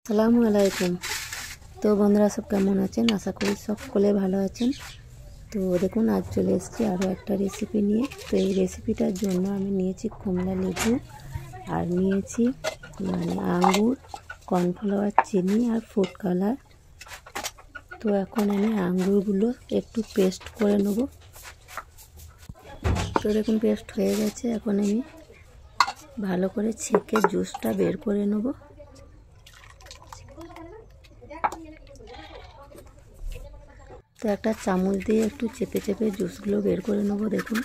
আসসালামু আলাইকুম। তো বন্ধুরা সব কেমন আছেন? আশা করি সকলে ভালো আছেন। তো দেখুন আজ চলে এসেছি আরও একটা রেসিপি নিয়ে। তো এই রেসিপিটার জন্য আমি নিয়েছি কমলা লেবু, আর নিয়েছি আঙ্গুর, কর্নফ্লাওয়ার, চিনি আর ফুড কালার। তো এখন আমি আঙ্গুরগুলো একটু পেস্ট করে নেব। তো দেখুন পেস্ট হয়ে গেছে। এখন আমি ভালো করে ছেঁকে জুসটা বের করে নেব। তো একটা চামচ দিয়ে একটু চেপে চেপে জুসগুলো বের করে নেব। দেখুন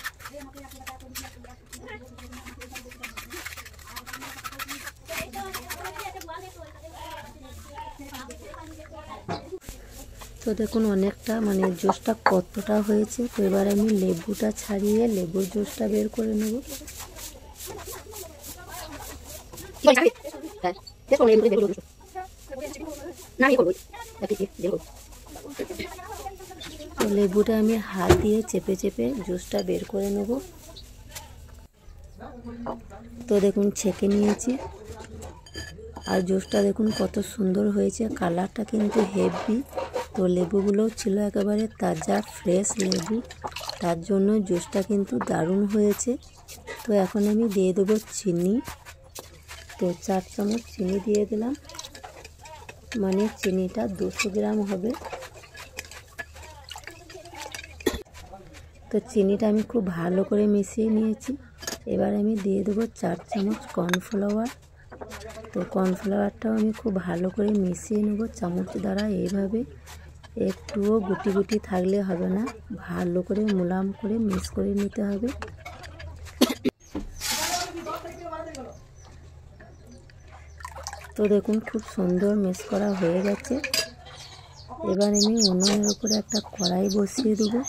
তো দেখুন অনেকটা জুসটা কতটা হয়েছে। তো এবার আমি লেবুটা ছাড়িয়ে লেবুর জুসটা বের করে নেব। তো লেবুটা আমি হাত দিয়ে চেপে চেপে জুসটা বের করে নেব। তো দেখুন ছেঁকে নিয়েছি, আর জুসটা দেখুন কত সুন্দর হয়েছে, কালারটা কিন্তু হেভি। তো লেবুগুলোও ছিল একেবারে তাজা ফ্রেশ লেবু, তার জন্য জুসটা কিন্তু দারুণ হয়েছে। তো এখন আমি দিয়ে দেবো চিনি। তো 4 চামচ চিনি দিয়ে দিলাম, চিনিটা 200 গ্রাম হবে। তো চিনিটা আমি খুব ভালো করে মিশিয়ে নিয়েছি। এবার আমি দিয়ে দেবো 4 চামচ কর্নফ্লাওয়ার। তো কর্নফ্লাওয়ারটাও আমি খুব ভালো করে মিশিয়ে নেব চামচ দ্বারা। এইভাবে একটুও গুটি গুটি থাকলে হবে না, ভালো করে মুলাম করে মিক্স করে নিতে হবে। তো দেখুন খুব সুন্দর মিক্স করা হয়ে গেছে। এবার আমি উনুনের উপরে একটা কড়াই বসিয়ে দেবো।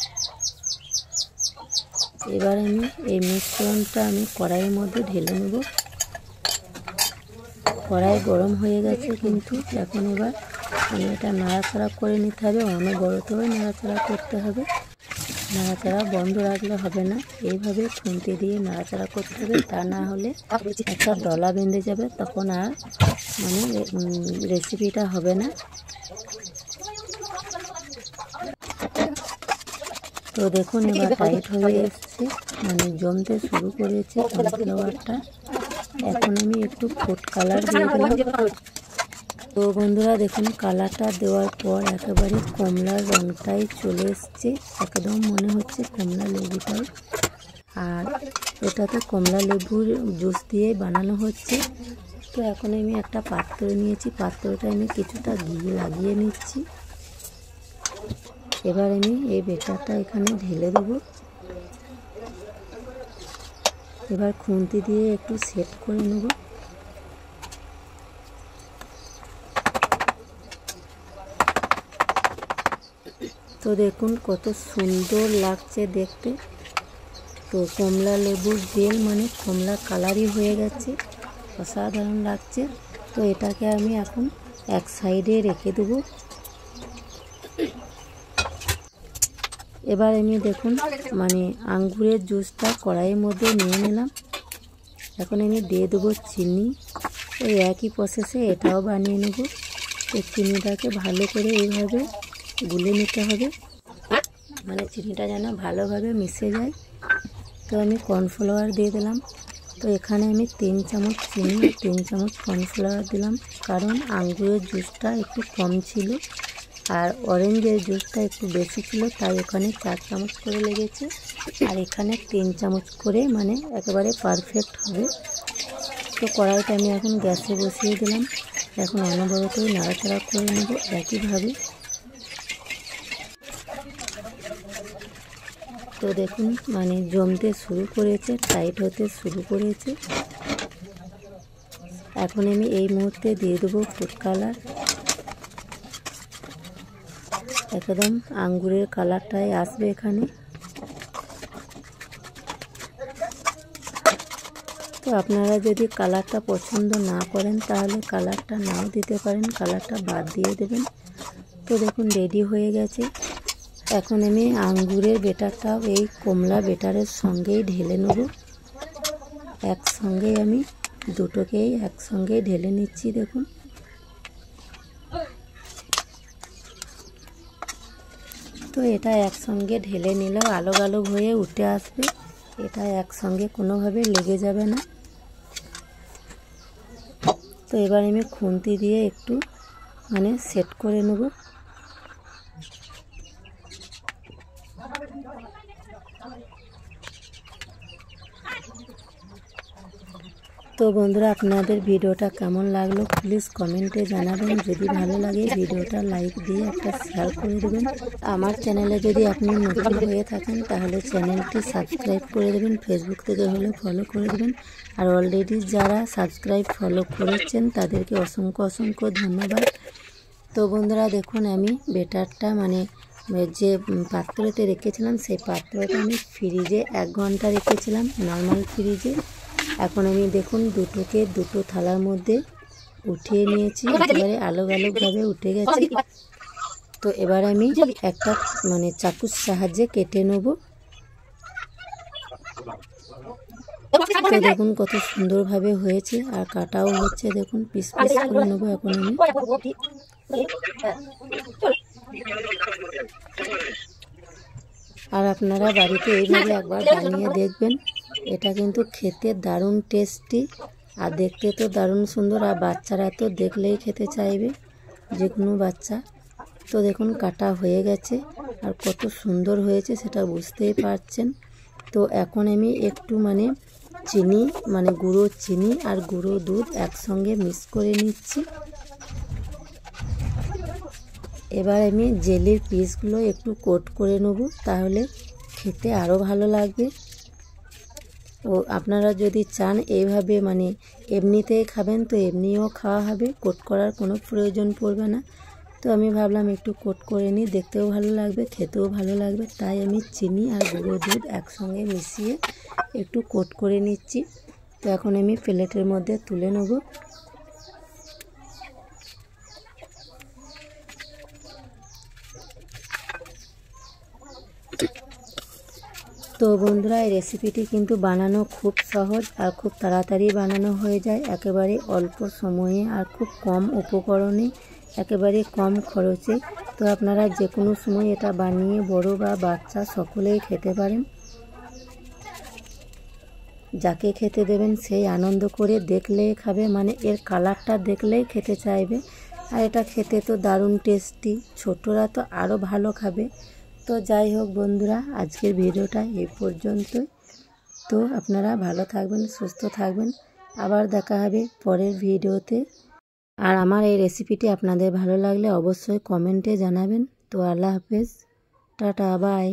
এবার আমি এই মিশ্রণটা কড়াইয়ের মধ্যে ঢেলে নেব। কড়াই গরম হয়ে গেছে কিন্তু এখন এবার এটা নাড়াচাড়া করে নিতে হবে। অনবরতই নাড়াচাড়া করতে হবে, নাড়াচাড়া বন্ধ রাখলে হবে না। এইভাবে খুন্তি দিয়ে নাড়াচাড়া করতে হবে, তা না হলে একটা দলা বেঁধে যাবে, তখন আর রেসিপিটা হবে না। তো দেখুন এবার টাইট হয়ে এসছে, জমতে শুরু করেছে কর্নফ্লাওয়ারটা। এখন আমি একটু ফুড কালার দিয়ে দিলাম। তো বন্ধুরা দেখুন কালারটা দেওয়ার পর একেবারে কমলা রঙটাই চলে এসছে, একদম মনে হচ্ছে কমলা লেবুটাই। আর এটা তো কমলা লেবুর জুস দিয়ে বানানো হচ্ছে। তো এখন আমি একটা পাত্র নিয়েছি, পাত্রটা আমি কিছুটা ঘি লাগিয়ে নিচ্ছি। এবার আমি এই বেটারটা এখানে ঢেলে দেবো। এবার খুন্তি দিয়ে একটু সেট করে নেব। তো দেখুন কত সুন্দর লাগছে দেখতে। তো কমলা লেবুর জেল কমলা কালারই হয়ে গেছে, অসাধারণ লাগছে। তো এটাকে আমি এখন এক সাইডে রেখে দেবো। এবার আমি দেখুন আঙ্গুরের জুসটা কড়াইয়ের মধ্যে নিয়ে নিলাম। এখন আমি দিয়ে দেবো চিনি। এই একই প্রসেসে এটাও বানিয়ে নেব। তো চিনিটাকে ভালো করে এইভাবে গুলে নিতে হবে, চিনিটা যেন ভালোভাবে মিশে যায়। তো আমি কর্নফ্লাওয়ার দিয়ে দিলাম। তো এখানে আমি 3 চামচ চিনি 3 চামচ কর্নফ্লাওয়ার দিলাম, কারণ আঙ্গুরের জুসটা একটু কম ছিল আর অরেঞ্জের জুসটা একটু বেশি ছিল, তাই ওখানে 4 চামচ করে লেগেছে, আর এখানে 3 চামচ করে একেবারে পারফেক্ট হবে। তো কড়াইটা আমি এখন গ্যাসে বসিয়ে দিলাম। এখন অনবরতই নাড়াচাড়া করে নেব একইভাবে। তো দেখুন জমতে শুরু করেছে, টাইট হতে শুরু করেছে। এখন আমি এই মুহূর্তে দিয়ে দেবো ফুড কালার। একদম আঙ্গুরের কালারটাই আসবে এখানে। তো আপনারা যদি কালারটা পছন্দ না করেন তাহলে কালারটা নাও দিতে পারেন, কালারটা বাদ দিয়ে দেবেন। তো দেখুন রেডি হয়ে গেছে। এখন আমি আঙ্গুরের বেটারটাও এই কমলা বেটারের সঙ্গেই ঢেলে নেব। একসঙ্গেই আমি দুটোকেই একসঙ্গেই ঢেলে নিচ্ছি। দেখুন তো এটা একসঙ্গে ঢেলে নিলেও আলোক আলোক হয়ে উঠে আসবে, এটা একসঙ্গে কোনোভাবে লেগে যাবে না। তো এবার আমি খুন্তি দিয়ে একটু মানে সেট করে নেব। তো বন্ধুরা, আপনাদের ভিডিওটা কেমন লাগলো প্লিজ কমেন্টে জানাবেন। যদি ভালো লাগে ভিডিওটা লাইক দিয়ে একটা শেয়ার করে দেবেন। আমার চ্যানেলে যদি আপনি নতুন হয়ে থাকেন তাহলে চ্যানেলটি সাবস্ক্রাইব করে দেবেন, ফেসবুক থেকে হলে ফলো করে দেবেন। আর অলরেডি যারা সাবস্ক্রাইব ফলো করেছেন তাদেরকে অসংখ্য অসংখ্য ধন্যবাদ। তো বন্ধুরা দেখুন, আমি বেটারটা মানে যে পাত্রতে রেখেছিলাম সেই পাত্রটা আমি ফ্রিজে 1 ঘন্টা রেখেছিলাম, নর্মাল ফ্রিজে। এখন আমি দেখুন দুটোকে দুটো থালার মধ্যে উঠিয়ে নিয়েছি, একেবারে আলোক আলোকভাবে উঠে গেছে। তো এবার আমি একটা মানে চাকুর সাহায্যে কেটে নেব। তো দেখুন কত সুন্দরভাবে হয়েছে, আর কাটাও হচ্ছে, দেখুন পিস পিস করে নেবো এখন আমি। আর আপনারা বাড়িতে এইভাবে একবার বানিয়ে দেখবেন, এটা কিন্তু খেতে দারুণ টেস্টি আর দেখতে তো দারুণ সুন্দর, আর বাচ্চারা তো দেখলেই খেতে চাইবে, যে কোনো বাচ্চা। তো দেখুন কাটা হয়ে গেছে আর কত সুন্দর হয়েছে সেটা বুঝতেই পারছেন। তো এখন আমি একটু মানে চিনি মানে গুঁড়ো চিনি আর গুঁড়ো দুধ একসঙ্গে মিক্স করে নিচ্ছি। এবার আমি জেলির পিসগুলো একটু কোট করে নেব, তাহলে খেতে আরও ভালো লাগবে। ও আপনারা যদি চান এইভাবে মানে এমনিতেই খাবেন তো এমনিও খাওয়া হবে, কোট করার কোনো প্রয়োজন পড়বে না। তো আমি ভাবলাম একটু কোট করে নিই, দেখতেও ভালো লাগবে খেতেও ভালো লাগবে, তাই আমি চিনি আর গুঁড়ো দুধ একসঙ্গে মিশিয়ে একটু কোট করে নিচ্ছি। তো এখন আমি প্লেটের মধ্যে তুলে নেব। তো বন্ধুরা, এই রেসিপিটি কিন্তু বানানো খুব সহজ আর খুব তাড়াতাড়ি বানানো হয়ে যায়, একেবারে অল্প সময়ে আর খুব কম উপকরণে, একেবারে কম খরচে। তো আপনারা যে কোনো সময় এটা বানিয়ে বড় বা বাচ্চা সকলেই খেতে পারেন। যাকে খেতে দেবেন সেই আনন্দ করে দেখলেই খাবে, মানে এর কালারটা দেখলেই খেতে চাইবে। আর এটা খেতে তো দারুণ টেস্টি, ছোটরা তো আরও ভালো খাবে। তো যাই হোক বন্ধুরা, আজকের ভিডিওটা এই পর্যন্তই। তো আপনারা ভালো থাকবেন, সুস্থ থাকবেন, আবার দেখা হবে পরের ভিডিওতে। আর আমার এই রেসিপিটি আপনাদের ভালো লাগলে অবশ্যই কমেন্টে জানাবেন। তো আল্লাহ হাফেজ, টাটা, বাই।